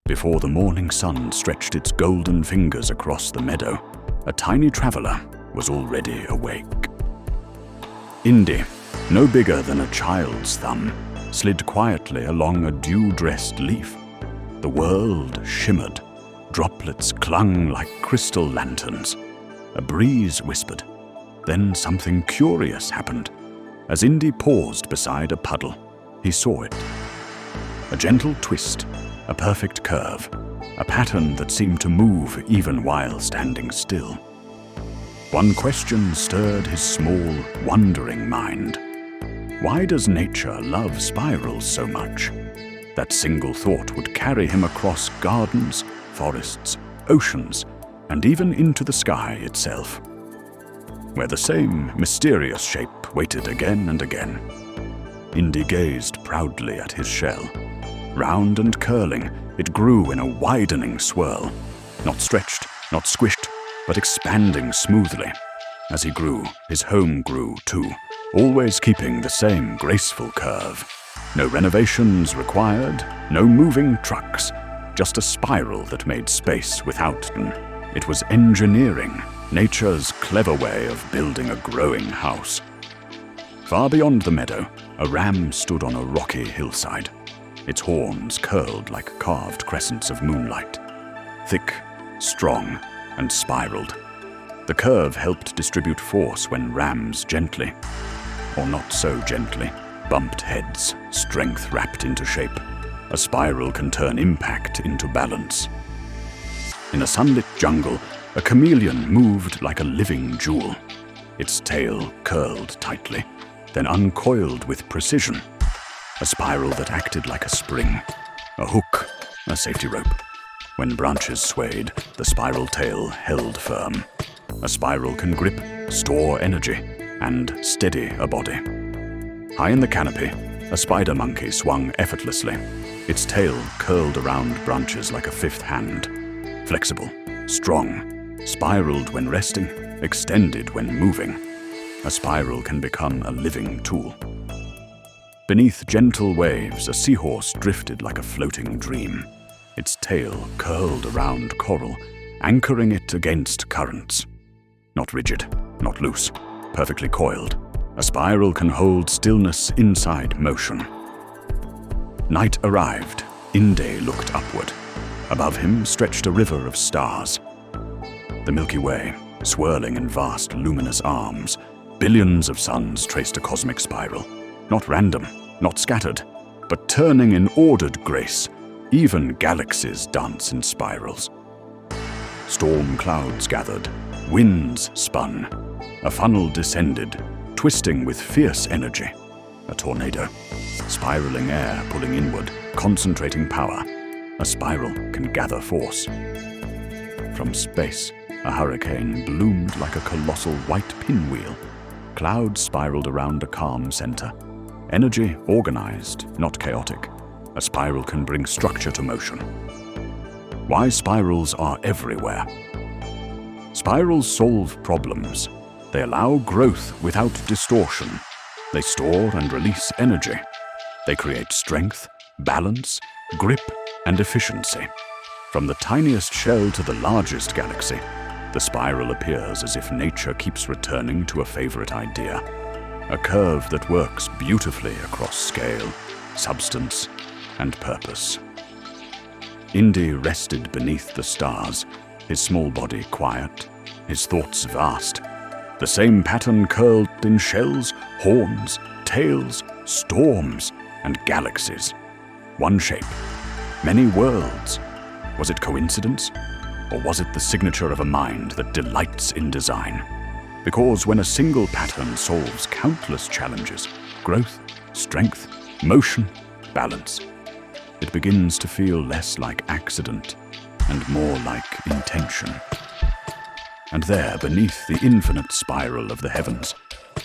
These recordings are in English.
Before the morning sun stretched its golden fingers across the meadow, a tiny traveler was already awake. Indy, no bigger than a child's thumb, slid quietly along a dew-dressed leaf. The world shimmered. Droplets clung like crystal lanterns. A breeze whispered. Then something curious happened. As Indy paused beside a puddle, he saw it. A gentle twist, a perfect curve, a pattern that seemed to move even while standing still. One question stirred his small, wondering mind. Why does nature love spirals so much? That single thought would carry him across gardens, forests, oceans, and even into the sky itself, where the same mysterious shape waited again and again. Indy gazed proudly at his shell. Round and curling, it grew in a widening swirl, not stretched, not squished, but expanding smoothly. As he grew, his home grew too, always keeping the same graceful curve. No renovations required, no moving trucks, just a spiral that made space without them. It was engineering, nature's clever way of building a growing house. Far beyond the meadow, a ram stood on a rocky hillside. Its horns curled like carved crescents of moonlight. Thick, strong, and spiraled. The curve helped distribute force when rams gently, or not so gently, bumped heads, strength wrapped into shape. A spiral can turn impact into balance. In a sunlit jungle, a chameleon moved like a living jewel. Its tail curled tightly, then uncoiled with precision. A spiral that acted like a spring, a hook, a safety rope. When branches swayed, the spiral tail held firm. A spiral can grip, store energy, and steady a body. High in the canopy, a spider monkey swung effortlessly. Its tail curled around branches like a fifth hand. Flexible, strong, spiraled when resting, extended when moving. A spiral can become a living tool. Beneath gentle waves, a seahorse drifted like a floating dream. Its tail curled around coral, anchoring it against currents. Not rigid, not loose, perfectly coiled. A spiral can hold stillness inside motion. Night arrived. Indy looked upward. Above him stretched a river of stars. The Milky Way, swirling in vast luminous arms. Billions of suns traced a cosmic spiral. Not random, not scattered, but turning in ordered grace. Even galaxies dance in spirals. Storm clouds gathered. Winds spun. A funnel descended, twisting with fierce energy. A tornado. Spiraling air pulling inward, concentrating power. A spiral can gather force. From space, a hurricane bloomed like a colossal white pinwheel. Clouds spiraled around a calm center. Energy organized, not chaotic. A spiral can bring structure to motion. Why spirals are everywhere. Spirals solve problems. They allow growth without distortion. They store and release energy. They create strength, balance, grip, and efficiency. From the tiniest shell to the largest galaxy, the spiral appears as if nature keeps returning to a favorite idea. A curve that works beautifully across scale, substance, and purpose. Indy rested beneath the stars, his small body quiet, his thoughts vast. The same pattern curled in shells, horns, tails, storms, and galaxies. One shape, many worlds. Was it coincidence? Or was it the signature of a mind that delights in design? Because when a single pattern solves countless challenges, growth, strength, motion, balance, it begins to feel less like accident and more like intention. And there, beneath the infinite spiral of the heavens,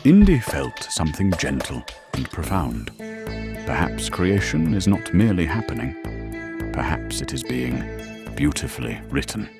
Indy felt something gentle and profound. Perhaps creation is not merely happening. Perhaps it is being beautifully written.